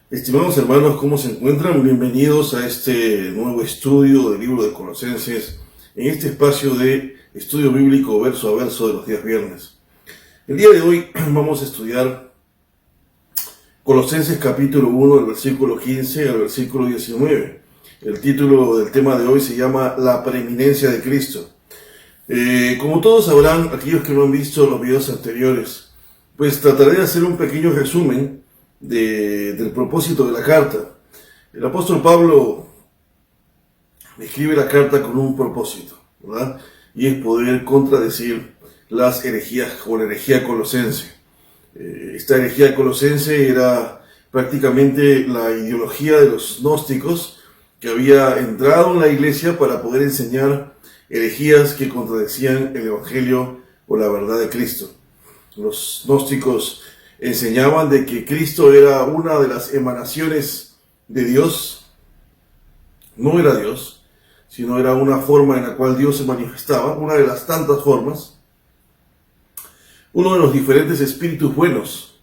Estimados hermanos, ¿cómo se encuentran? Bienvenidos a este nuevo estudio del libro de Colosenses, en este espacio de estudio bíblico verso a verso de los días viernes. El día de hoy vamos a estudiar Colosenses capítulo 1, del versículo 15 al versículo 19. El título del tema de hoy se llama La preeminencia de Cristo. Como todos sabrán, aquellos que no han visto los videos anteriores, pues trataré de hacer un pequeño resumen del propósito de la carta. El apóstol Pablo escribe la carta con un propósito, ¿verdad? Y es poder contradecir las herejías o la herejía colosense. Esta herejía colosense era prácticamente la ideología de los gnósticos que había entrado en la iglesia para poder enseñar herejías que contradecían el evangelio o la verdad de Cristo. Los gnósticos enseñaban de que Cristo era una de las emanaciones de Dios. No era Dios, sino era una forma en la cual Dios se manifestaba, una de las tantas formas, uno de los diferentes espíritus buenos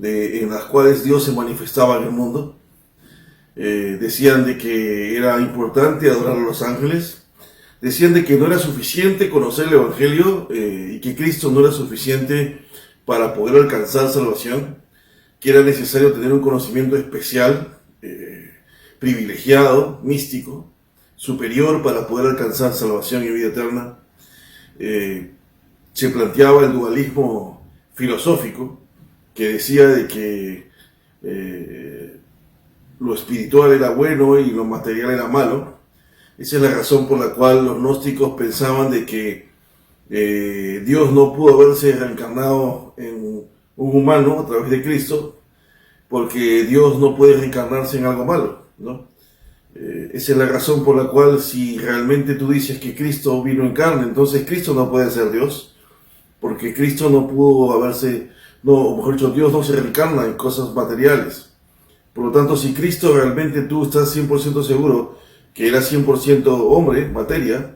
en las cuales Dios se manifestaba en el mundo. Decían de que era importante adorar a los ángeles, decían de que no era suficiente conocer el evangelio y que Cristo no era suficiente para poder alcanzar salvación, que era necesario tener un conocimiento especial, privilegiado, místico, superior para poder alcanzar salvación y vida eterna. Se planteaba el dualismo filosófico, que decía de que lo espiritual era bueno y lo material era malo. Esa es la razón por la cual los gnósticos pensaban de que Dios no pudo haberse reencarnado en un humano a través de Cristo, porque Dios no puede reencarnarse en algo malo, ¿no? Esa es la razón por la cual, si realmente tú dices que Cristo vino en carne, entonces Cristo no puede ser Dios, porque Cristo no pudo haberse, o mejor dicho, Dios no se reencarna en cosas materiales. Por lo tanto, si Cristo realmente tú estás 100% seguro que era 100% hombre, materia,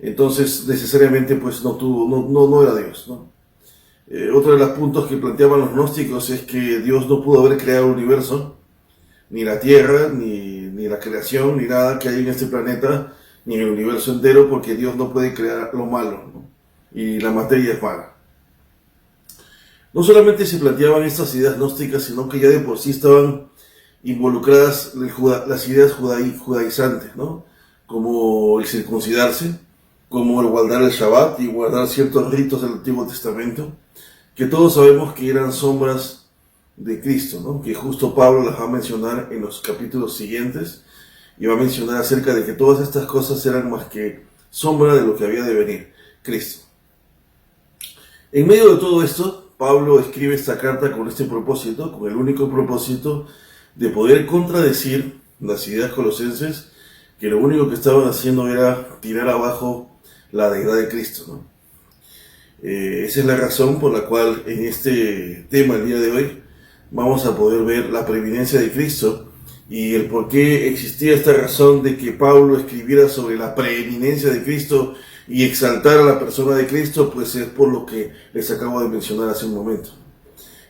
entonces necesariamente pues no era Dios, ¿no? Otro de los puntos que planteaban los gnósticos es que Dios no pudo haber creado el universo, ni la tierra, ni la creación, ni nada que hay en este planeta, ni en el universo entero, porque Dios no puede crear lo malo, ¿no? Y la materia es mala. No solamente se planteaban estas ideas gnósticas, sino que ya de por sí estaban involucradas las ideas judaizantes, ¿no? Como el circuncidarse, como el guardar el Shabbat y guardar ciertos ritos del Antiguo Testamento, que todos sabemos que eran sombras de Cristo, ¿no? Que justo Pablo las va a mencionar en los capítulos siguientes, y va a mencionar acerca de que todas estas cosas eran más que sombra de lo que había de venir, Cristo. En medio de todo esto, Pablo escribe esta carta con este propósito, con el único propósito de poder contradecir las ideas colosenses, que lo único que estaban haciendo era tirar abajo la deidad de Cristo, ¿no? Esa es la razón por la cual en este tema el día de hoy vamos a poder ver la preeminencia de Cristo y el por qué existía esta razón de que Pablo escribiera sobre la preeminencia de Cristo y exaltar a la persona de Cristo, pues es por lo que les acabo de mencionar hace un momento.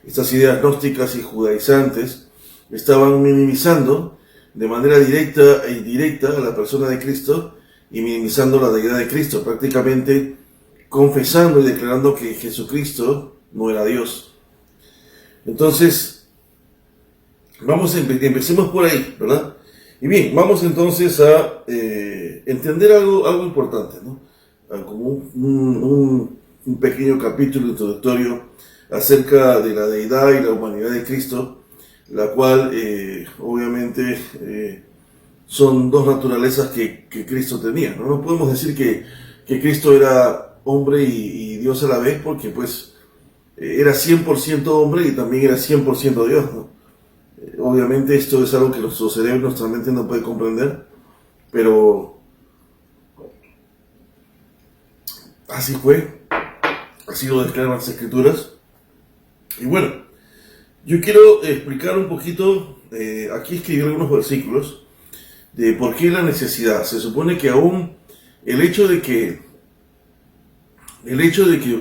Estas ideas gnósticas y judaizantes estaban minimizando de manera directa e indirecta a la persona de Cristo y minimizando la deidad de Cristo, prácticamente confesando y declarando que Jesucristo no era Dios. Entonces, empecemos por ahí, ¿verdad? Y bien, vamos entonces a entender algo importante, ¿no? Como un pequeño capítulo introductorio acerca de la deidad y la humanidad de Cristo, la cual obviamente son dos naturalezas que Cristo tenía, ¿no? No podemos decir que Cristo era hombre y Dios a la vez, porque pues era 100% hombre y también era 100% Dios, ¿no? Obviamente esto es algo que nuestro cerebro, nuestra mente no puede comprender, pero así fue, así lo declaran las Escrituras. Y bueno, yo quiero explicar un poquito, aquí escribí algunos versículos, de por qué la necesidad. Se supone que aún el hecho de que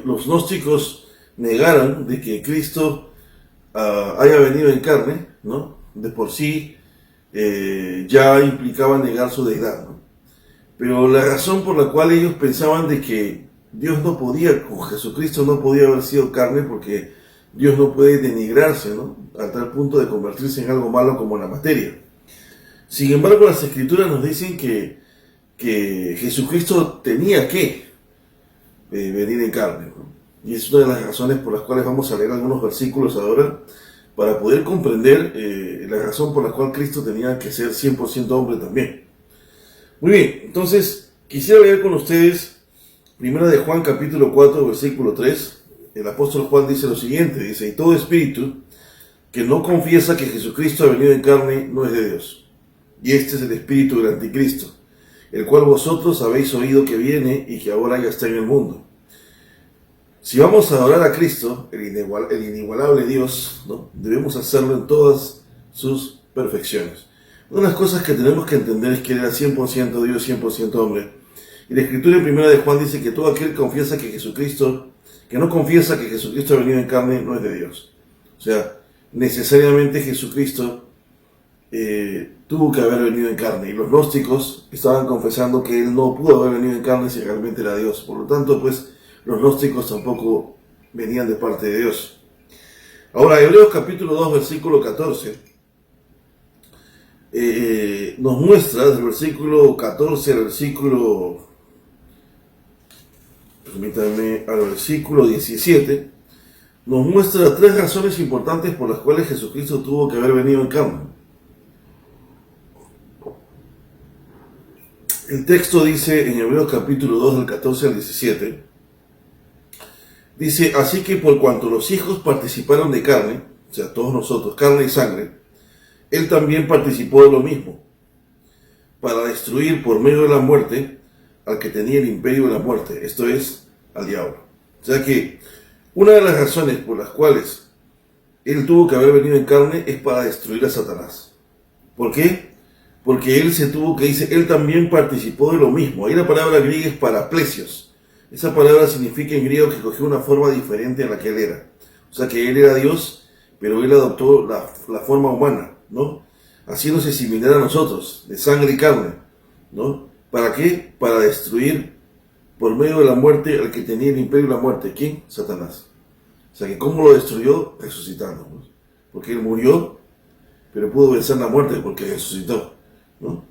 los gnósticos negaran de que Cristo haya venido en carne, ¿no? de por sí ya implicaba negar su deidad, ¿no? Pero la razón por la cual ellos pensaban de que Dios no podía, o Jesucristo no podía haber sido carne, porque Dios no puede denigrarse, ¿no?, a tal punto de convertirse en algo malo como la materia. Sin embargo, las Escrituras nos dicen que Jesucristo tenía que venir en carne, ¿no? Y es una de las razones por las cuales vamos a leer algunos versículos ahora, para poder comprender la razón por la cual Cristo tenía que ser 100% hombre también. Muy bien, entonces quisiera leer con ustedes Primera de Juan capítulo 4 versículo 3. El apóstol Juan dice lo siguiente, dice: y todo espíritu que no confiesa que Jesucristo ha venido en carne no es de Dios. Y este es el espíritu del anticristo, el cual vosotros habéis oído que viene y que ahora ya está en el mundo. Si vamos a adorar a Cristo, el inigualable Dios, ¿no?, debemos hacerlo en todas sus perfecciones. Una de las cosas que tenemos que entender es que Él era 100% Dios, 100% hombre. Y la Escritura en Primera de Juan dice que todo aquel que confiesa que no confiesa que Jesucristo ha venido en carne, no es de Dios. O sea, necesariamente Jesucristo tuvo que haber venido en carne. Y los gnósticos estaban confesando que Él no pudo haber venido en carne si realmente era Dios. Por lo tanto, pues, los gnósticos tampoco venían de parte de Dios. Ahora, Hebreos capítulo 2, versículo 14, nos muestra, del versículo 14 al versículo 17, nos muestra tres razones importantes por las cuales Jesucristo tuvo que haber venido en carne. El texto dice en Hebreos capítulo 2, del 14 al 17, dice: así que por cuanto los hijos participaron de carne, o sea, todos nosotros, carne y sangre, Él también participó de lo mismo, para destruir por medio de la muerte al que tenía el imperio de la muerte, esto es, al diablo. O sea que una de las razones por las cuales Él tuvo que haber venido en carne es para destruir a Satanás. ¿Por qué? Porque Él también participó de lo mismo. Ahí la palabra griega es paraplesios. Esa palabra significa en griego que cogió una forma diferente a la que Él era. O sea que Él era Dios, pero Él adoptó la forma humana, ¿no?, haciéndose similar a nosotros, de sangre y carne, ¿no? ¿Para qué? Para destruir por medio de la muerte al que tenía el imperio de la muerte. ¿Quién? Satanás. O sea que ¿cómo lo destruyó? Resucitando, ¿no? Porque Él murió, pero pudo vencer la muerte porque resucitó, ¿no?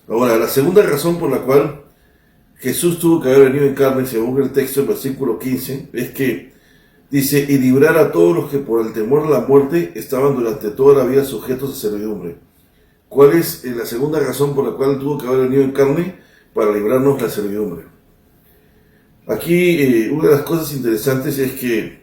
Ahora, la segunda razón por la cual Jesús tuvo que haber venido en carne, según el texto del versículo 15, es que dice: y librar a todos los que por el temor a la muerte estaban durante toda la vida sujetos a servidumbre. ¿Cuál es la segunda razón por la cual tuvo que haber venido en carne? Para librarnos la servidumbre. Aquí una de las cosas interesantes es que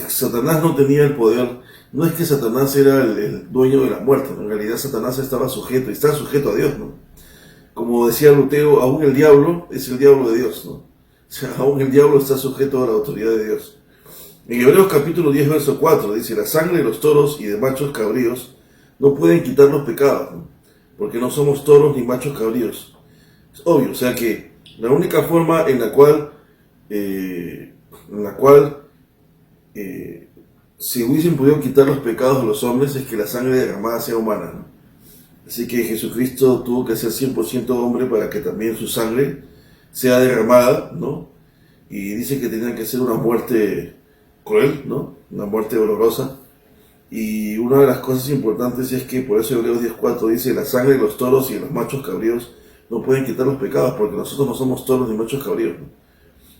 Satanás no tenía el poder. No es que Satanás era el dueño de la muerte, ¿no? En realidad Satanás estaba sujeto, y está sujeto a Dios, ¿no? Como decía Lutero, aún el diablo es el diablo de Dios, ¿no? O sea, aún el diablo está sujeto a la autoridad de Dios. En Hebreos capítulo 10, verso 4, dice: la sangre de los toros y de machos cabríos no pueden quitar los pecados, ¿no?, porque no somos toros ni machos cabríos. Es obvio, o sea que la única forma en la cual si hubiesen podido quitar los pecados de los hombres es que la sangre derramada sea humana, ¿no? Así que Jesucristo tuvo que ser 100% hombre para que también su sangre sea derramada, ¿no? Y dice que tenía que ser una muerte cruel, ¿no?, una muerte dolorosa. Y una de las cosas importantes es que por eso Hebreos 10:4 dice: la sangre de los toros y de los machos cabríos no pueden quitar los pecados, porque nosotros no somos toros ni machos cabríos, ¿no?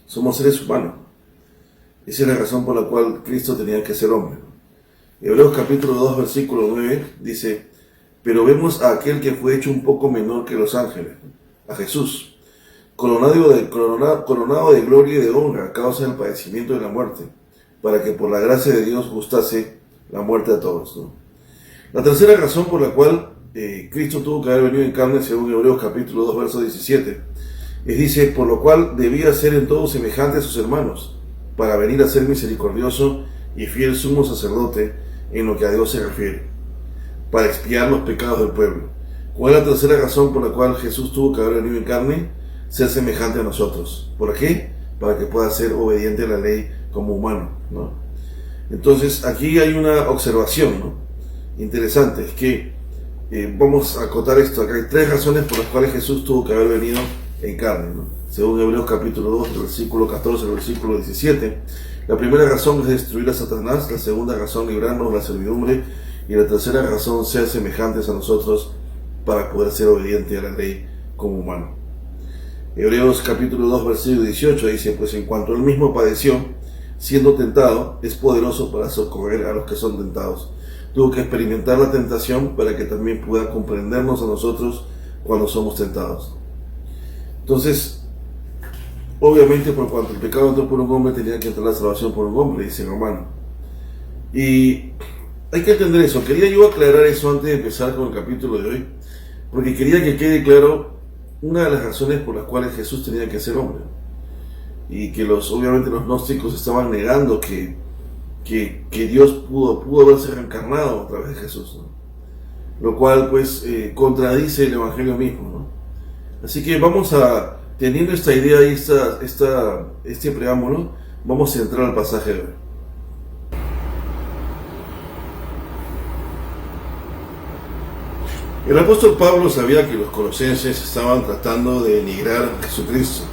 Somos seres humanos. Esa es la razón por la cual Cristo tenía que ser hombre, ¿no? Hebreos capítulo 2, versículo 9 dice: pero vemos a aquel que fue hecho un poco menor que los ángeles, ¿no?, a Jesús, coronado de gloria y de honra a causa del padecimiento de la muerte, para que por la gracia de Dios gustase la muerte a todos, ¿no? La tercera razón por la cual Cristo tuvo que haber venido en carne, según Hebreos capítulo 2, verso 17, dice: por lo cual debía ser en todo semejante a sus hermanos, para venir a ser misericordioso y fiel sumo sacerdote en lo que a Dios se refiere, para expiar los pecados del pueblo. ¿Cuál es la tercera razón por la cual Jesús tuvo que haber venido en carne? Ser semejante a nosotros. ¿Por qué? Para que pueda ser obediente a la ley como humano, ¿no? Entonces aquí hay una observación, ¿no?, interesante, es que vamos a acotar esto. Acá hay 3 razones por las cuales Jesús tuvo que haber venido en carne, ¿no? Según Hebreos capítulo 2, del versículo 14 al versículo 17. La primera razón es destruir a Satanás, la segunda razón librarnos de la servidumbre, y la tercera razón ser semejantes a nosotros para poder ser obedientes a la ley como humano. Hebreos capítulo 2 versículo 18 dice: pues en cuanto él mismo padeció, siendo tentado, es poderoso para socorrer a los que son tentados. Tuvo que experimentar la tentación para que también pueda comprendernos a nosotros cuando somos tentados. Entonces, obviamente, por cuanto el pecado entró por un hombre, tenía que entrar la salvación por un hombre, dice Romano. Y hay que entender eso. Quería yo aclarar eso antes de empezar con el capítulo de hoy, porque quería que quede claro una de las razones por las cuales Jesús tenía que ser hombre, y que obviamente los gnósticos estaban negando que Dios pudo haberse reencarnado a través de Jesús, ¿no? Lo cual pues contradice el Evangelio mismo, ¿no? Así que vamos a, teniendo esta idea y este preámbulo, vamos a entrar al pasaje de hoy. El apóstol Pablo sabía que los colosenses estaban tratando de denigrar a Jesucristo,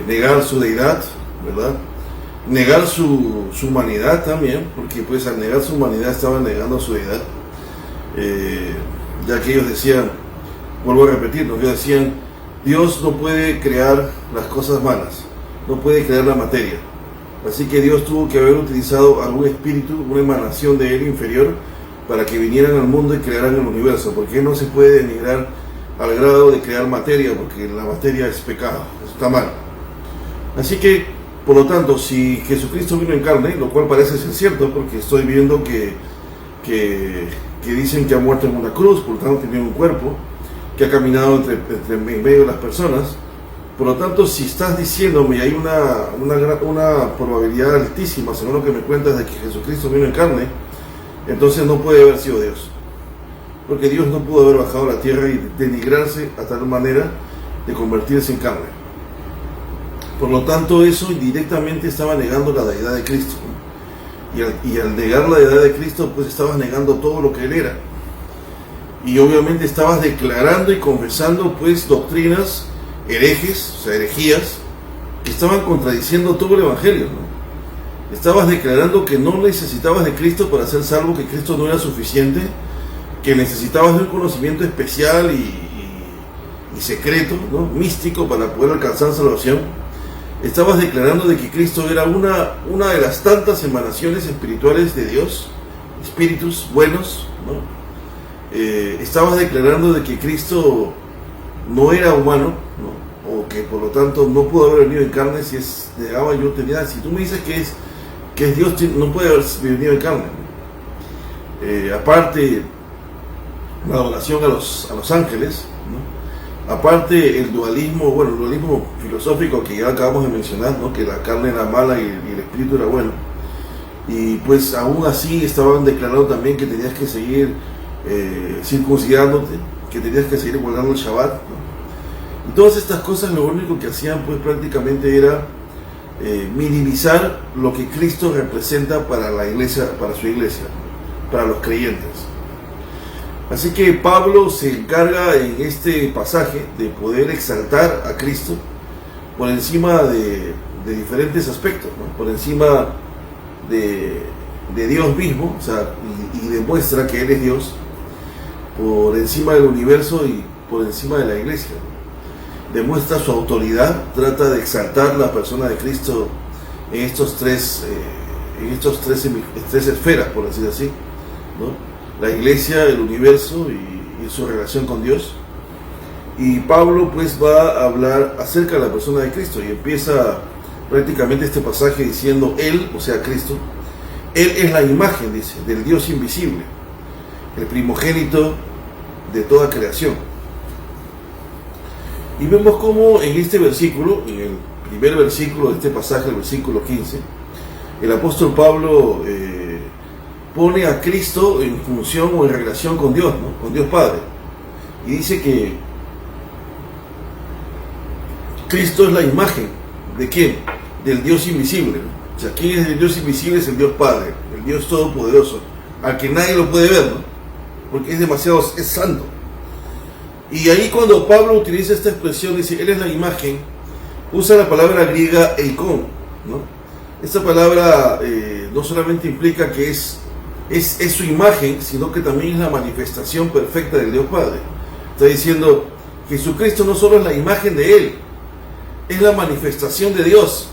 negar su deidad, ¿verdad?, negar su humanidad también, porque pues al negar su humanidad estaban negando su deidad, ya que ellos decían, vuelvo a repetirlo, ellos decían: Dios no puede crear las cosas malas, no puede crear la materia, así que Dios tuvo que haber utilizado algún espíritu, una emanación de él inferior, para que vinieran al mundo y crearan el universo, porque no se puede denigrar al grado de crear materia, porque la materia es pecado, está mal. Así que, por lo tanto, si Jesucristo vino en carne, lo cual parece ser cierto, porque estoy viendo que dicen que ha muerto en una cruz, por lo tanto tiene un cuerpo, que ha caminado en medio de las personas, por lo tanto, si estás diciéndome, hay una probabilidad altísima, según lo que me cuentas, de que Jesucristo vino en carne, entonces no puede haber sido Dios, porque Dios no pudo haber bajado a la tierra y denigrarse a tal manera de convertirse en carne. Por lo tanto, eso indirectamente estaba negando la deidad de Cristo, ¿no? Y al negar la deidad de Cristo, pues estabas negando todo lo que él era, y obviamente estabas declarando y confesando pues doctrinas herejes, o sea, herejías, que estaban contradiciendo todo el Evangelio, ¿no? Estabas declarando que no necesitabas de Cristo para ser salvo, que Cristo no era suficiente, que necesitabas de un conocimiento especial y secreto, ¿no?, místico, para poder alcanzar salvación. Estabas declarando de que Cristo era una de las tantas emanaciones espirituales de Dios, espíritus buenos, ¿no? Estabas declarando de que Cristo no era humano, ¿no?, o que por lo tanto no pudo haber venido en carne. Si tú me dices que es Dios, no puede haber venido en carne. Aparte, la adoración a los ángeles, ¿no? Aparte el dualismo filosófico que ya acabamos de mencionar, ¿no?, que la carne era mala y el espíritu era bueno. Y pues aún así estaban declarando también que tenías que seguir circuncidándote, que tenías que seguir guardando el Shabbat, ¿no? Y todas estas cosas lo único que hacían pues prácticamente era minimizar lo que Cristo representa para la iglesia, para su iglesia, para los creyentes. Así que Pablo se encarga en este pasaje de poder exaltar a Cristo por encima de diferentes aspectos, ¿no?, por encima de Dios mismo, o sea, y demuestra que Él es Dios, por encima del universo y por encima de la iglesia. Demuestra su autoridad, trata de exaltar la persona de Cristo en estos tres esferas, por decir así, ¿no?, la iglesia, el universo y su relación con Dios. Y Pablo pues va a hablar acerca de la persona de Cristo, y empieza prácticamente este pasaje diciendo: Él, o sea Cristo, Él es la imagen, dice, del Dios invisible, el primogénito de toda creación. Y vemos cómo en este versículo, en el primer versículo de este pasaje, el versículo 15, el apóstol Pablo pone a Cristo en función o en relación con Dios, ¿no?, con Dios Padre, y dice que Cristo es la imagen ¿de quién? Del Dios invisible, ¿no? O sea, ¿quién es el Dios invisible? Es el Dios Padre, el Dios Todopoderoso, al que nadie lo puede ver, ¿no? Porque es santo. Y ahí cuando Pablo utiliza esta expresión, dice, Él es la imagen, usa la palabra griega eikon, ¿no? Esta palabra no solamente implica que es su imagen, sino que también es la manifestación perfecta del Dios Padre. Está diciendo, Jesucristo no solo es la imagen de Él, es la manifestación de Dios,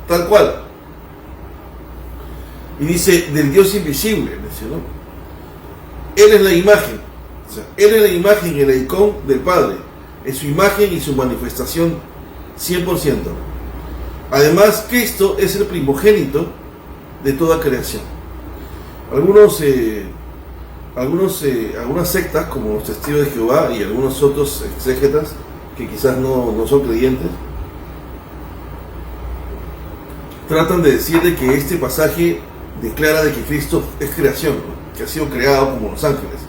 tal cual. Y dice, del Dios invisible, dice, ¿no? Él es la imagen, o sea, Él es la imagen, el eikon del Padre, es su imagen y su manifestación 100%. Además, Cristo es el primogénito de toda creación. Algunas sectas, como los Testigos de Jehová y algunos otros exégetas que quizás no son creyentes, tratan de decir de que este pasaje declara de que Cristo es creación, ¿no? Que ha sido creado como los ángeles,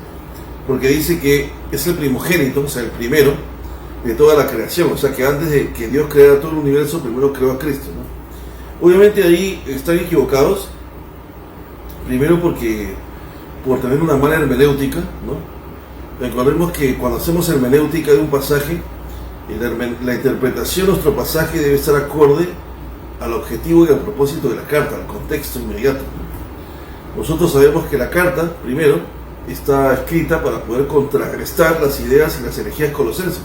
porque dice que es el primogénito, o sea, el primero de toda la creación, o sea, que antes de que Dios creara todo el universo, primero creó a Cristo, ¿no? Obviamente ahí están equivocados, primero por tener una mala hermenéutica, ¿no? Recordemos que cuando hacemos hermenéutica de un pasaje, la interpretación de nuestro pasaje debe estar acorde al objetivo y al propósito de la carta, al contexto inmediato, ¿no? Nosotros sabemos que la carta, primero, está escrita para poder contrarrestar las ideas y las herejías colosenses.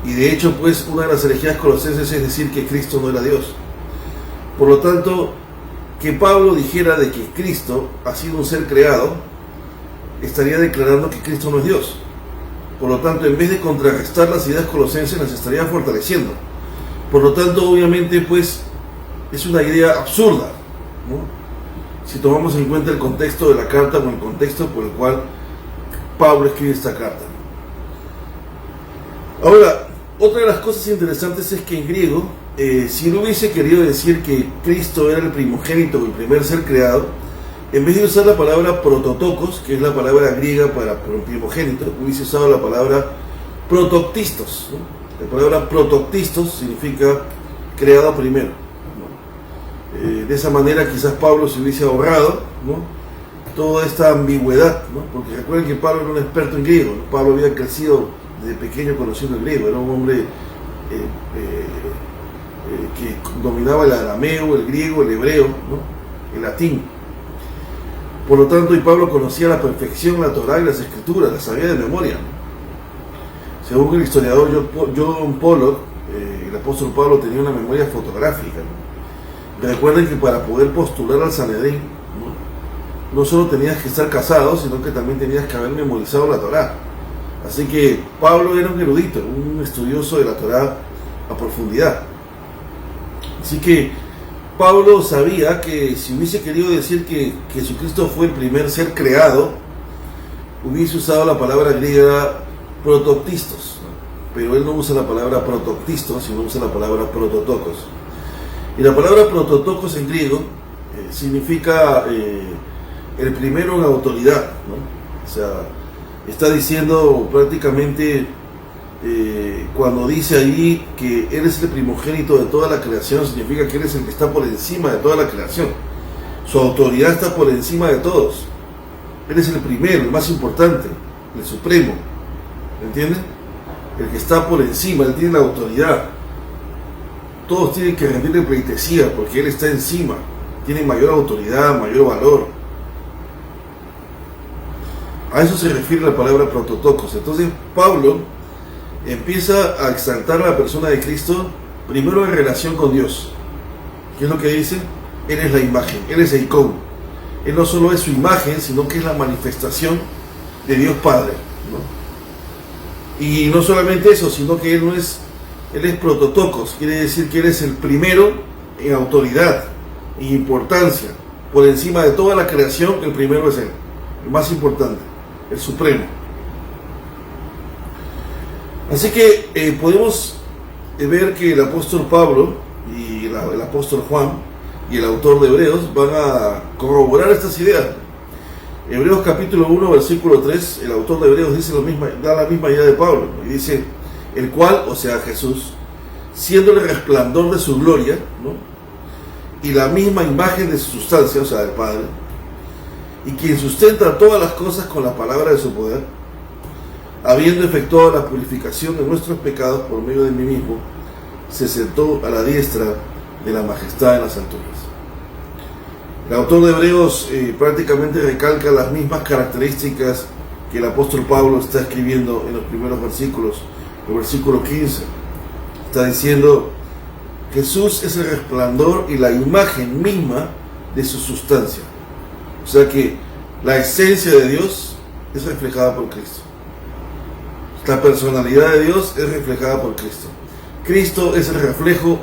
Y de hecho, pues, una de las herejías colosenses es decir que Cristo no era Dios. Por lo tanto, que Pablo dijera de que Cristo ha sido un ser creado, estaría declarando que Cristo no es Dios. Por lo tanto, en vez de contrarrestar las ideas colosenses, las estaría fortaleciendo. Por lo tanto, obviamente, pues, es una idea absurda, ¿no? Si tomamos en cuenta el contexto de la carta o el contexto por el cual Pablo escribe esta carta. Ahora, otra de las cosas interesantes es que en griego, si él hubiese querido decir que Cristo era el primogénito o el primer ser creado, en vez de usar la palabra prototokos, que es la palabra griega para primogénito, hubiese usado la palabra protoctistos, ¿no? La palabra protoctistos significa creado primero, ¿no? De esa manera quizás Pablo se hubiese ahorrado, ¿no?, toda esta ambigüedad, ¿no? Porque recuerden que Pablo era un experto en griego, ¿no? Pablo había crecido desde pequeño conociendo el griego, era un hombre que dominaba el arameo, el griego, el hebreo, ¿no?, el latín. Por lo tanto, y Pablo conocía a la perfección la Torá y las Escrituras, las sabía de memoria, ¿no? Según el historiador John Pollock, el apóstol Pablo tenía una memoria fotográfica, ¿no? Recuerden que para poder postular al Sanedrín, no solo tenías que estar casado, sino que también tenías que haber memorizado la Torá. Así que Pablo era un erudito, un estudioso de la Torá a profundidad. Así que Pablo sabía que si hubiese querido decir que Jesucristo fue el primer ser creado, hubiese usado la palabra griega protoctistos, ¿no? Pero él no usa la palabra protoctistos, sino usa la palabra prototokos. Y la palabra prototokos en griego significa el primero en autoridad, ¿no? O sea, está diciendo prácticamente, cuando dice ahí que Él es el primogénito de toda la creación, significa que Él es el que está por encima de toda la creación. Su autoridad está por encima de todos. Él es el primero, el más importante, el supremo. ¿Me entienden? El que está por encima, Él tiene la autoridad. Todos tienen que rendirle pleitesía porque Él está encima. Tiene mayor autoridad, mayor valor. A eso se refiere la palabra prototokos. Entonces Pablo empieza a exaltar a la persona de Cristo, primero en relación con Dios. ¿Qué es lo que dice? Él es la imagen, Él es eikon. Él no solo es su imagen, sino que es la manifestación de Dios Padre, ¿no? Y no solamente eso, sino que Él es prototokos, quiere decir que Él es el primero en autoridad e importancia. Por encima de toda la creación, el primero es Él, el más importante, el supremo. Así que podemos ver que el apóstol Pablo y el apóstol Juan y el autor de Hebreos van a corroborar estas ideas. Hebreos capítulo 1, versículo 3, el autor de Hebreos dice da la misma idea de Pablo, ¿no? Y dice, el cual, o sea Jesús, siendo el resplandor de su gloria, ¿no?, y la misma imagen de su sustancia, o sea, del Padre, y quien sustenta todas las cosas con la palabra de su poder, habiendo efectuado la purificación de nuestros pecados por medio de mí mismo, se sentó a la diestra de la majestad en las alturas. El autor de Hebreos prácticamente recalca las mismas características que el apóstol Pablo está escribiendo en los primeros versículos. El versículo 15 está diciendo: Jesús es el resplandor y la imagen misma de su sustancia. O sea que la esencia de Dios es reflejada por Cristo. La personalidad de Dios es reflejada por Cristo. Cristo es el reflejo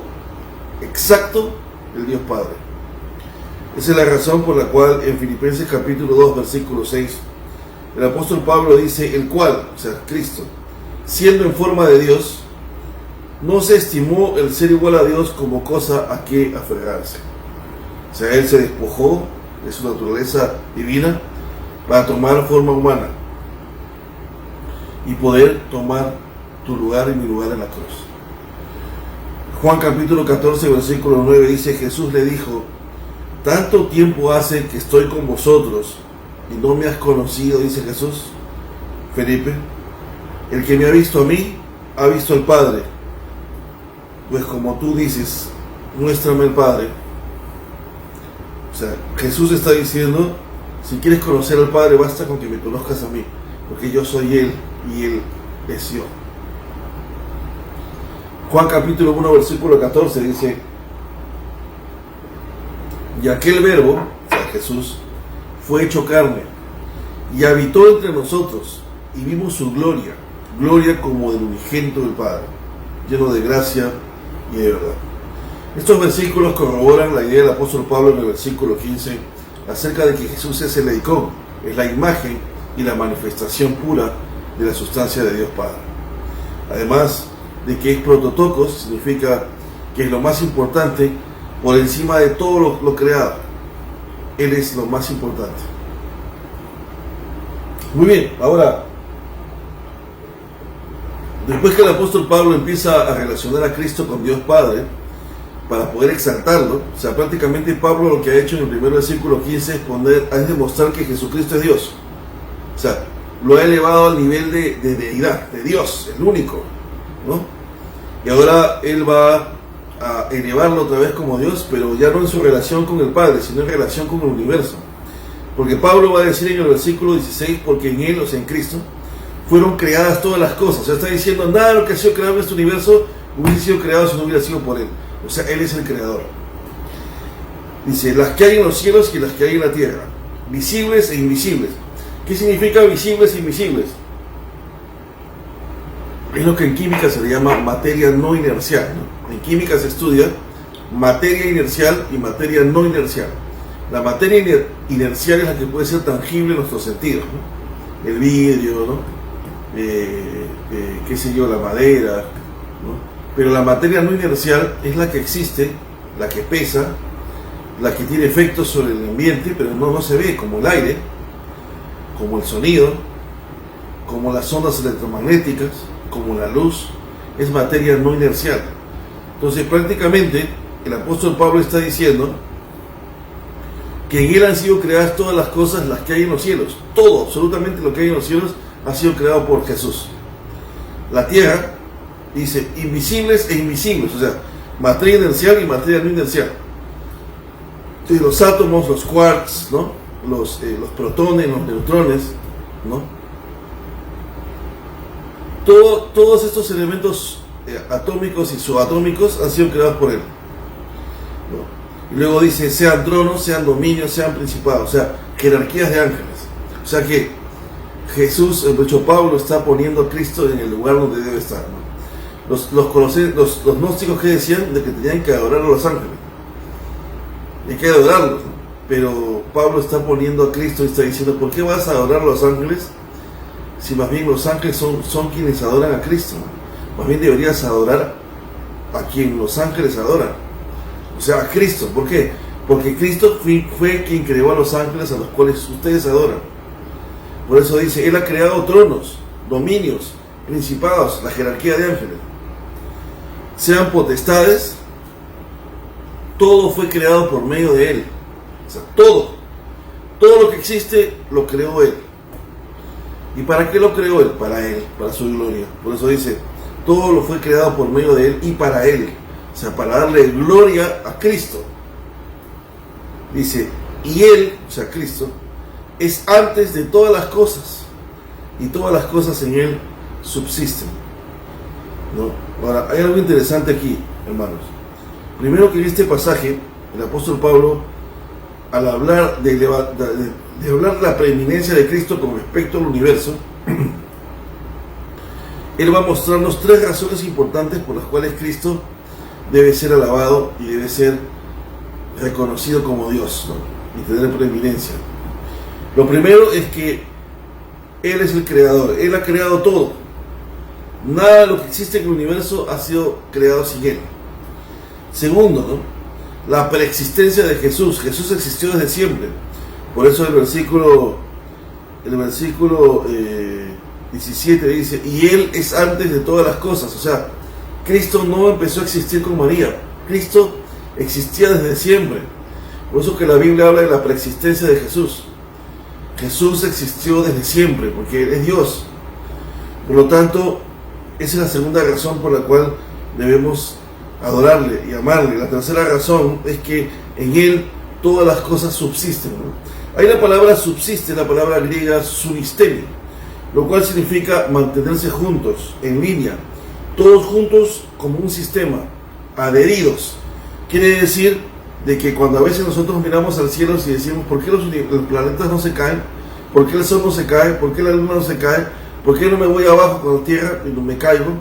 exacto del Dios Padre. Esa es la razón por la cual en Filipenses capítulo 2, versículo 6, el apóstol Pablo dice: el cual, o sea, Cristo, siendo en forma de Dios, no se estimó el ser igual a Dios como cosa a que aferrarse. O sea, Él se despojó de su naturaleza divina para tomar forma humana y poder tomar tu lugar y mi lugar en la cruz. Juan capítulo 14, versículo 9 dice: Jesús le dijo: tanto tiempo hace que estoy con vosotros y no me has conocido, dice Jesús. Felipe, el que me ha visto a mí, ha visto al Padre. Pues como tú dices, muéstrame al Padre. O sea, Jesús está diciendo: si quieres conocer al Padre, basta con que me conozcas a mí, porque yo soy Él y Él es yo. Juan capítulo 1, versículo 14 dice: y aquel verbo, o sea, Jesús, fue hecho carne y habitó entre nosotros, y vimos su gloria, gloria como del unigénito del Padre, lleno de gracia y de verdad. Estos versículos corroboran la idea del apóstol Pablo en el versículo 15 acerca de que Jesús es el eikón, es la imagen y la manifestación pura de la sustancia de Dios Padre. Además de que es prototokos, significa que es lo más importante por encima de todo lo creado. Él es lo más importante. Muy bien, ahora, después que el apóstol Pablo empieza a relacionar a Cristo con Dios Padre, para poder exaltarlo, o sea, prácticamente Pablo lo que ha hecho en el primer versículo 15 es demostrar que Jesucristo es Dios. O sea, lo ha elevado al nivel de deidad, de Dios, el único, ¿no? Y ahora él va a elevarlo otra vez como Dios, pero ya no en su relación con el Padre, sino en relación con el universo. Porque Pablo va a decir en el versículo 16: porque en Él, o sea, en Cristo, fueron creadas todas las cosas. O sea, está diciendo: nada de lo que ha sido creado en este universo hubiese sido creado si no hubiera sido por Él. O sea, Él es el creador. Dice: las que hay en los cielos y las que hay en la tierra, visibles e invisibles. ¿Qué significa visibles e invisibles? Es lo que en química se le llama materia no inercial, ¿no? En química se estudia materia inercial y materia no inercial. La materia inercial es la que puede ser tangible en nuestros sentidos, ¿no? El vidrio, ¿no? Qué sé yo, la madera, ¿no? Pero la materia no inercial es la que existe, la que pesa, la que tiene efectos sobre el ambiente, pero no se ve, como el aire, como el sonido, como las ondas electromagnéticas, como la luz. Es materia no inercial. Entonces, prácticamente, el apóstol Pablo está diciendo que en Él han sido creadas todas las cosas, las que hay en los cielos. Todo, absolutamente lo que hay en los cielos, ha sido creado por Jesús. La tierra, dice, invisibles e invisibles, o sea, materia inercial y materia no inercial. Entonces, los átomos, los quarks, ¿no? Los protones, los neutrones, ¿no? Todos estos elementos atómicos y subatómicos han sido creados por Él, ¿no? Y luego dice: sean tronos, sean dominios, sean principados, o sea, jerarquías de ángeles. O sea que Jesús, de hecho Pablo, está poniendo a Cristo en el lugar donde debe estar, ¿no? Los gnósticos que decían de que tenían que adorar a los ángeles, hay que adorarlos, ¿no? Pero Pablo está poniendo a Cristo y está diciendo: ¿por qué vas a adorar a los ángeles? Si más bien los ángeles son quienes adoran a Cristo. Más bien deberías adorar a quien los ángeles adoran, o sea, a Cristo. ¿Por qué? Porque Cristo fue quien creó a los ángeles a los cuales ustedes adoran. Por eso dice: Él ha creado tronos, dominios, principados, la jerarquía de ángeles, sean potestades, todo fue creado por medio de Él. O sea, todo lo que existe lo creó Él. ¿Y para qué lo creó Él? Para Él, para su gloria. Por eso dice, todo lo fue creado por medio de Él y para Él. O sea, para darle gloria a Cristo. Dice, y Él, o sea, Cristo, es antes de todas las cosas. Y todas las cosas en Él subsisten. ¿No? Ahora, hay algo interesante aquí, hermanos. Primero que en este pasaje, el apóstol Pablo, al hablar de hablar de la preeminencia de Cristo con respecto al universo, él va a mostrarnos tres razones importantes por las cuales Cristo debe ser alabado y debe ser reconocido como Dios, ¿no? Y tener preeminencia. Lo primero es que Él es el creador, Él ha creado todo. Nada de lo que existe en el universo ha sido creado sin Él. Segundo, ¿no? La preexistencia de Jesús. Jesús existió desde siempre. Por eso el versículo 17 dice, y Él es antes de todas las cosas. O sea, Cristo no empezó a existir con María. Cristo existía desde siempre. Por eso que la Biblia habla de la preexistencia de Jesús. Jesús existió desde siempre, porque Él es Dios. Por lo tanto, esa es la segunda razón por la cual debemos adorarle y amarle. La tercera razón es que en Él todas las cosas subsisten, ¿no? Hay la palabra subsiste, la palabra griega subistemi, lo cual significa mantenerse juntos, en línea, todos juntos como un sistema, adheridos. Quiere decir de que cuando a veces nosotros miramos al cielo y decimos, ¿por qué los planetas no se caen? ¿Por qué el sol no se cae? ¿Por qué la luna no se cae? ¿Por qué no me voy abajo con la tierra y no me caigo?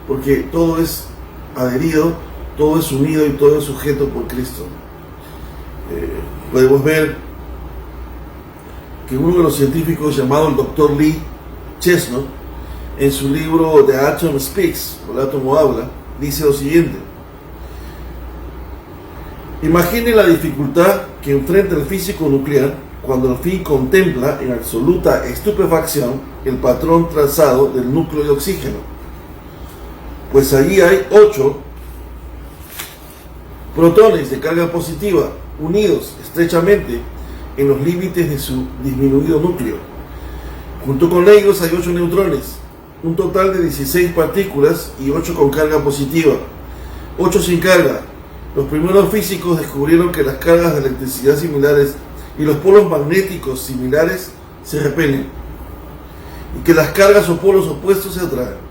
Porque todo es adherido, todo es unido y todo es sujeto por Cristo. Podemos ver que uno de los científicos llamado el Dr. Lee Chesnut, en su libro The Atom Speaks, o el átomo habla, dice lo siguiente: imagine la dificultad que enfrenta el físico nuclear cuando al fin contempla en absoluta estupefacción el patrón trazado del núcleo de oxígeno. Pues allí hay 8 protones de carga positiva unidos estrechamente en los límites de su disminuido núcleo. Junto con ellos hay 8 neutrones, un total de 16 partículas y 8 con carga positiva, 8 sin carga. Los primeros físicos descubrieron que las cargas de electricidad similares y los polos magnéticos similares se repelen y que las cargas o polos opuestos se atraen.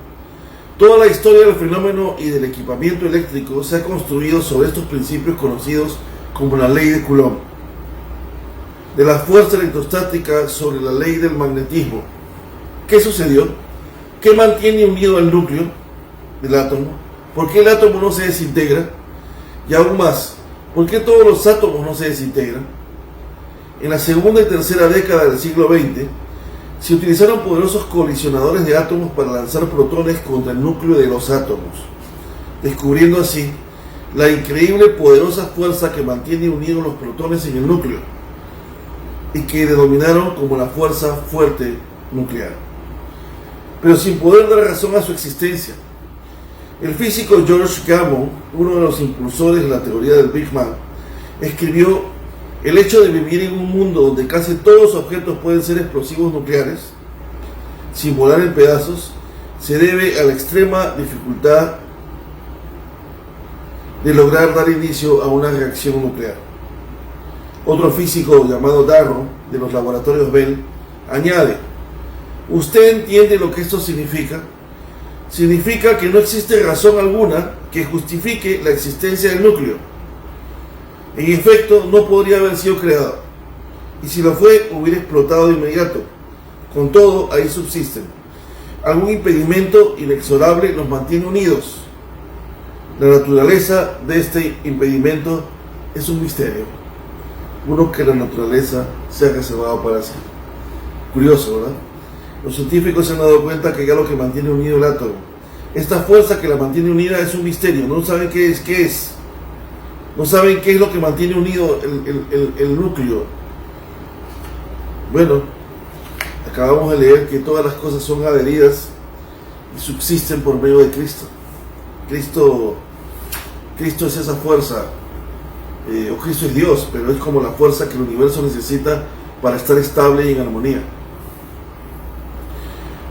Toda la historia del fenómeno y del equipamiento eléctrico se ha construido sobre estos principios conocidos como la ley de Coulomb, de la fuerza electrostática sobre la ley del magnetismo. ¿Qué sucedió? ¿Qué mantiene unido al núcleo del átomo? ¿Por qué el átomo no se desintegra? Y aún más, ¿por qué todos los átomos no se desintegran? En la segunda y tercera década del siglo XX, se utilizaron poderosos colisionadores de átomos para lanzar protones contra el núcleo de los átomos, descubriendo así la increíble poderosa fuerza que mantiene unidos los protones en el núcleo, y que denominaron como la fuerza fuerte nuclear, pero sin poder dar razón a su existencia. El físico George Gamow, uno de los impulsores de la teoría del Big Bang, escribió: el hecho de vivir en un mundo donde casi todos los objetos pueden ser explosivos nucleares, sin volar en pedazos, se debe a la extrema dificultad de lograr dar inicio a una reacción nuclear. Otro físico llamado Darrow, de los laboratorios Bell, añade: ¿usted entiende lo que esto significa? Significa que no existe razón alguna que justifique la existencia del núcleo. En efecto, no podría haber sido creado, y si lo fue, hubiera explotado de inmediato. Con todo, ahí subsisten. Algún impedimento inexorable los mantiene unidos. La naturaleza de este impedimento es un misterio, uno que la naturaleza se ha reservado para sí. Curioso, ¿verdad? Los científicos se han dado cuenta que ya lo que mantiene unido el átomo, esta fuerza que la mantiene unida, es un misterio. No saben qué es. No saben qué es lo que mantiene unido el núcleo. Bueno, acabamos de leer que todas las cosas son adheridas y subsisten por medio de Cristo. Cristo es esa fuerza o Cristo es Dios, pero es como la fuerza que el universo necesita para estar estable y en armonía.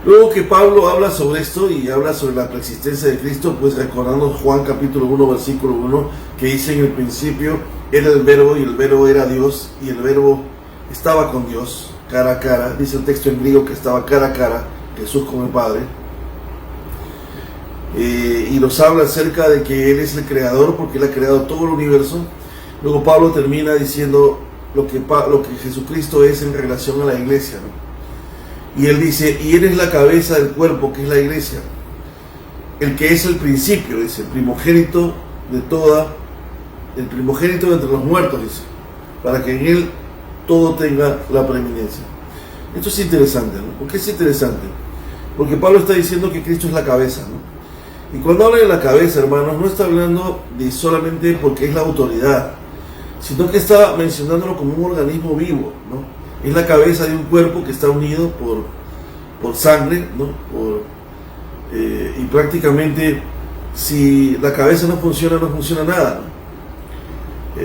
Luego que Pablo habla sobre esto y habla sobre la preexistencia de Cristo, pues recordando Juan capítulo 1 versículo 1, que dice: en el principio era el verbo y el verbo era Dios y el verbo estaba con Dios cara a cara. Dice el texto en griego que estaba cara a cara Jesús con el Padre. Y nos habla acerca de que Él es el creador porque Él ha creado todo el universo. Luego Pablo termina diciendo lo que Jesucristo es en relación a la iglesia, ¿no? Y Él dice: y Él es la cabeza del cuerpo, que es la iglesia, el que es el principio, dice, el primogénito entre los muertos, dice, para que en Él todo tenga la preeminencia. Esto es interesante, ¿no? ¿Por qué es interesante? Porque Pablo está diciendo que Cristo es la cabeza, ¿no? Y cuando habla de la cabeza, hermanos, no está hablando de solamente porque es la autoridad, sino que está mencionándolo como un organismo vivo, ¿no? Es la cabeza de un cuerpo que está unido por sangre, ¿no? Y prácticamente, si la cabeza no funciona nada, ¿no?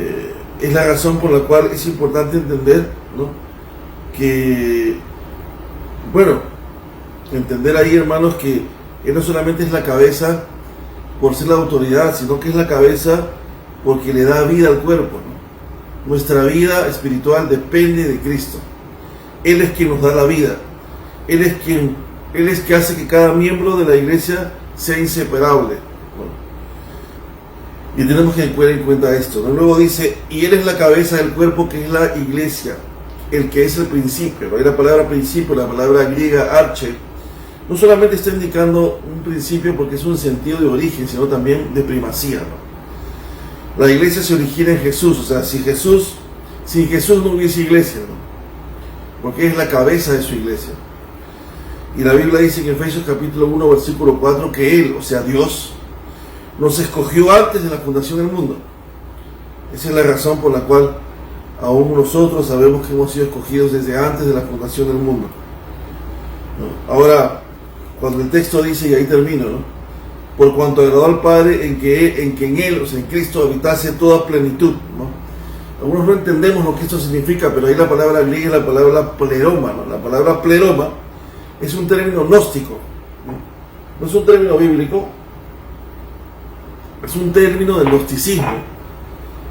Es la razón por la cual es importante entender, ¿no? Que, bueno, entender ahí, hermanos, que Él no solamente es la cabeza por ser la autoridad, sino que es la cabeza porque le da vida al cuerpo, ¿no? Nuestra vida espiritual depende de Cristo. Él es quien nos da la vida. Él es que hace que cada miembro de la iglesia sea inseparable. Bueno, y tenemos que tener en cuenta esto, ¿no? Luego dice: y Él es la cabeza del cuerpo, que es la iglesia, el que es el principio, ¿no? Y la palabra principio, la palabra griega arche, no solamente está indicando un principio porque es un sentido de origen, sino también de primacía, ¿no? La iglesia se origina en Jesús, o sea, sin Jesús no hubiese iglesia, ¿no? Porque es la cabeza de su iglesia. Y la Biblia dice en Efesios capítulo 1 versículo 4 que Él, o sea Dios, nos escogió antes de la fundación del mundo. Esa es la razón por la cual aún nosotros sabemos que hemos sido escogidos desde antes de la fundación del mundo, ¿no? Ahora, cuando el texto dice, y ahí termino, ¿no? Por cuanto agradó al Padre en que en Él, o sea, en Cristo, habitase toda plenitud, ¿no? Algunos no entendemos lo que esto significa, pero ahí la palabra griega es la palabra pleroma, ¿no? La palabra pleroma es un término gnóstico, ¿no? No es un término bíblico, es un término del gnosticismo,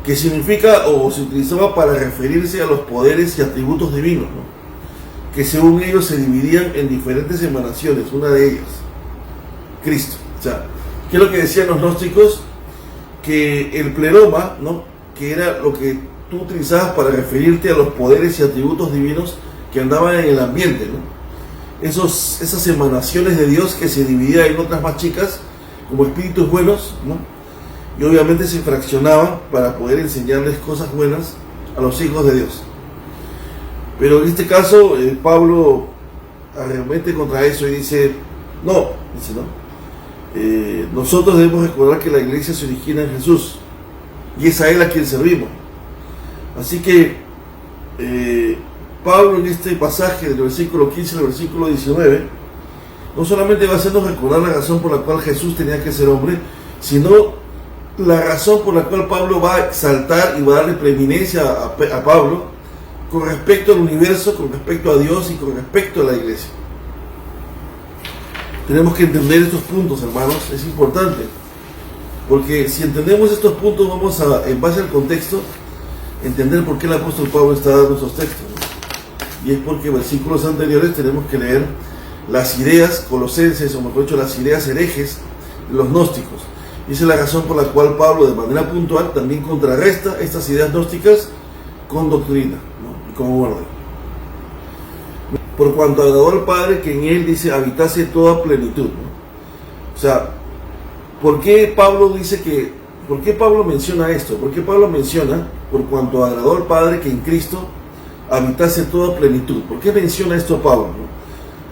que significa o se utilizaba para referirse a los poderes y atributos divinos, ¿no? Que según ellos se dividían en diferentes emanaciones. Una de ellas, Cristo. O sea, ¿qué es lo que decían los gnósticos? Que el pleroma, ¿no? Que era lo que tú utilizabas para referirte a los poderes y atributos divinos que andaban en el ambiente, ¿no? Esas emanaciones de Dios que se dividían en otras más chicas, como espíritus buenos, ¿no? Y obviamente se fraccionaban para poder enseñarles cosas buenas a los hijos de Dios. Pero en este caso, Pablo arremete contra eso y dice, no, nosotros debemos recordar que la iglesia se origina en Jesús y es a Él a quien servimos. Así que Pablo en este pasaje del versículo 15 al versículo 19 no solamente va a hacernos recordar la razón por la cual Jesús tenía que ser hombre, sino la razón por la cual Pablo va a exaltar y va a darle preeminencia a Pablo con respecto al universo, con respecto a Dios y con respecto a la iglesia. Tenemos que entender estos puntos, hermanos, es importante, porque si entendemos estos puntos vamos a, en base al contexto, entender por qué el apóstol Pablo está dando estos textos, ¿no? Y es porque en versículos anteriores tenemos que leer las ideas colosenses, o mejor dicho, las ideas herejes de los gnósticos. Y esa es la razón por la cual Pablo, de manera puntual, también contrarresta estas ideas gnósticas con doctrina, ¿no? Y con orden. Por cuanto agradó al Padre que en Él, dice, habitase toda plenitud, ¿no? O sea, ¿por qué Pablo menciona esto? ¿Por qué Pablo menciona, por cuanto agradó al Padre que en Cristo habitase toda plenitud? ¿Por qué menciona esto Pablo, ¿no?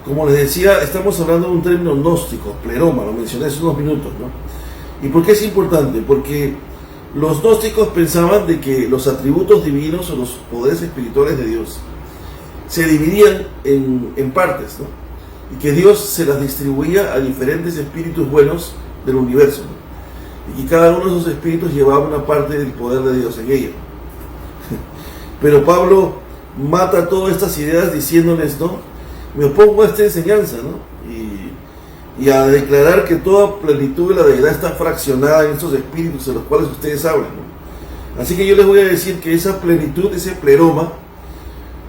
Como les decía, estamos hablando de un término gnóstico, pleroma, lo mencioné hace unos minutos, ¿no? ¿Y por qué es importante? Porque los gnósticos pensaban de que los atributos divinos o los poderes espirituales de Dios se dividían en partes, ¿no? Y que Dios se las distribuía a diferentes espíritus buenos del universo, ¿no? y que cada uno de esos espíritus llevaba una parte del poder de Dios en ellos. Pero Pablo mata todas estas ideas diciéndoles, ¿no? Me opongo a esta enseñanza, ¿no? Y a declarar que toda plenitud de la deidad está fraccionada en esos espíritus de los cuales ustedes hablan, ¿no? Así que yo les voy a decir que esa plenitud, ese pleroma,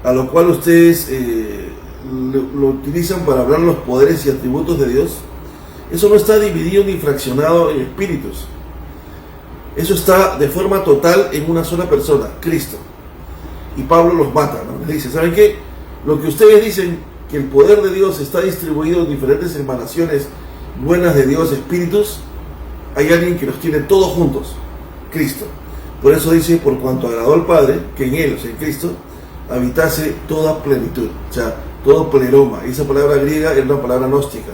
a lo cual ustedes lo utilizan para hablar los poderes y atributos de Dios, eso no está dividido ni fraccionado en espíritus. Eso está de forma total en una sola persona, Cristo. Y Pablo los mata, ¿no? Les dice, ¿saben qué? Lo que ustedes dicen, que el poder de Dios está distribuido en diferentes emanaciones buenas de Dios, espíritus, hay alguien que los tiene todos juntos, Cristo. Por eso dice, por cuanto agradó al Padre, que en Él, o sea, en Cristo, habitase toda plenitud, o sea, todo pleroma. Esa palabra griega era una palabra gnóstica,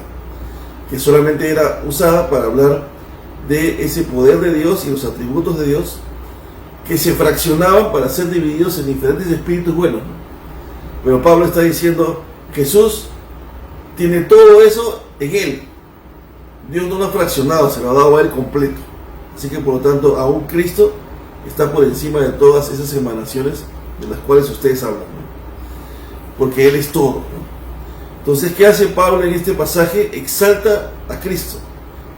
que solamente era usada para hablar de ese poder de Dios y los atributos de Dios, que se fraccionaban para ser divididos en diferentes espíritus buenos, ¿no? Pero Pablo está diciendo, Jesús tiene todo eso en Él. Dios no lo ha fraccionado, se lo ha dado a Él completo. Así que por lo tanto, aún Cristo está por encima de todas esas emanaciones de las cuales ustedes hablan, ¿no? Porque Él es todo, ¿no? Entonces, ¿qué hace Pablo en este pasaje? Exalta a Cristo.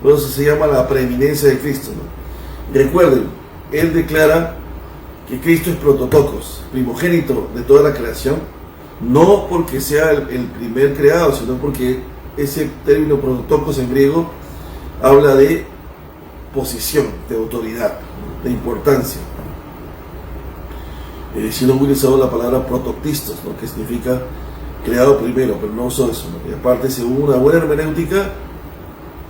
Por eso se llama la preeminencia de Cristo, ¿no? Recuerden, Él declara que Cristo es prototokos, primogénito de toda la creación, no porque sea el primer creado, sino porque ese término prototokos en griego habla de posición, de autoridad, de importancia. Si no hubiera usado la palabra protoctistos, ¿no? Que significa creado primero, pero no usó eso, ¿no? Y aparte, según una buena hermenéutica,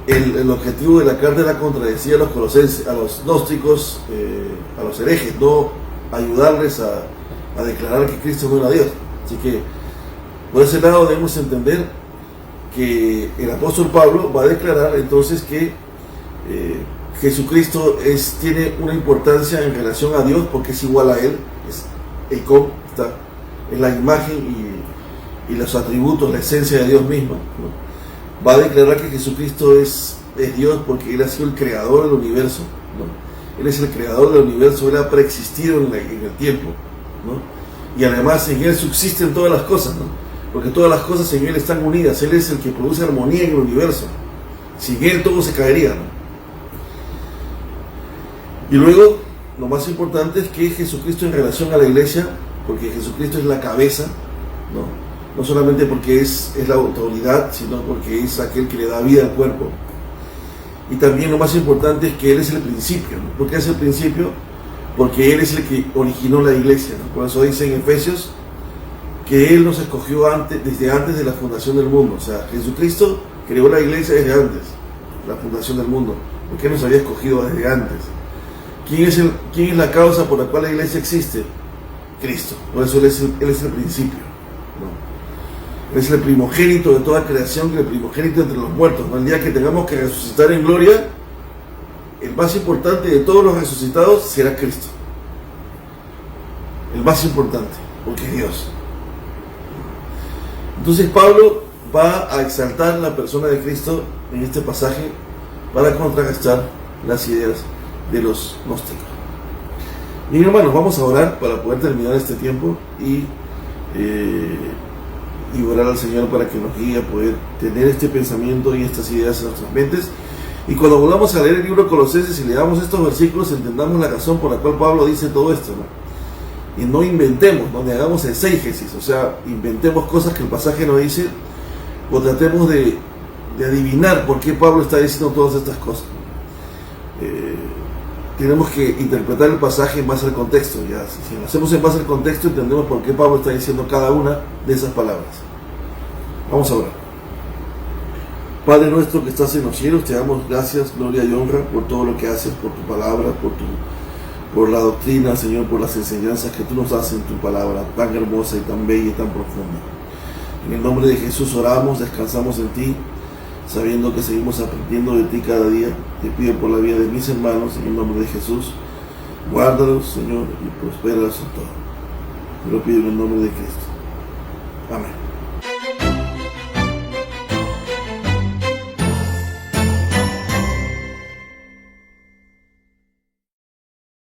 el objetivo de la carta era contradecir a los colosenses, a los gnósticos, a los herejes, no ayudarles a declarar que Cristo no era Dios. Así que por ese lado debemos entender que el apóstol Pablo va a declarar entonces que Jesucristo tiene una importancia en relación a Dios porque es igual a Él, es es la imagen y los atributos, la esencia de Dios misma, ¿no? Va a declarar que Jesucristo es Dios porque Él ha sido el creador del universo, ¿no? Él es el creador del universo, Él ha preexistido en el tiempo, ¿no? Y además en Él subsisten todas las cosas, ¿no? Porque todas las cosas en Él están unidas. Él es el que produce armonía en el universo. Sin Él todo se caería, ¿no? Y luego, lo más importante es que Jesucristo en relación a la iglesia, porque Jesucristo es la cabeza, ¿no? No solamente porque es la autoridad, sino porque es aquel que le da vida al cuerpo. Y también lo más importante es que Él es el principio, ¿no? ¿Por qué es el principio? Porque Él es el que originó la iglesia, ¿no? Por eso dice en Efesios que Él nos escogió desde antes de la fundación del mundo. O sea, Jesucristo creó la iglesia desde antes de la fundación del mundo, porque Él nos había escogido desde antes. ¿Quién es la causa por la cual la iglesia existe? Cristo. Por eso Él es el principio, ¿no? Él es el primogénito de toda creación, el primogénito entre los muertos, ¿no? El día que tengamos que resucitar en gloria, el más importante de todos los resucitados será Cristo. El más importante, porque es Dios. Entonces Pablo va a exaltar la persona de Cristo en este pasaje para contrarrestar las ideas de los gnósticos. Bien, hermanos, vamos a orar para poder terminar este tiempo y orar al Señor para que nos guíe a poder tener este pensamiento y estas ideas en nuestras mentes. Y cuando volvamos a leer el libro de Colosenses y leamos estos versículos, entendamos la razón por la cual Pablo dice todo esto, ¿no? Y no inventemos, no hagamos exégesis, o sea, inventemos cosas que el pasaje no dice, o tratemos de adivinar por qué Pablo está diciendo todas estas cosas. Tenemos que interpretar el pasaje en base al contexto. Ya, si lo hacemos en base al contexto, entendemos por qué Pablo está diciendo cada una de esas palabras. Vamos a orar. Padre nuestro que estás en los cielos, te damos gracias, gloria y honra por todo lo que haces, por tu palabra, por la doctrina, Señor, por las enseñanzas que tú nos das en tu palabra, tan hermosa y tan bella y tan profunda. En el nombre de Jesús oramos, descansamos en ti, sabiendo que seguimos aprendiendo de ti cada día. Te pido por la vida de mis hermanos, en el nombre de Jesús, guárdalos, Señor, y prospéralos en todo. Te lo pido en el nombre de Cristo. Amén.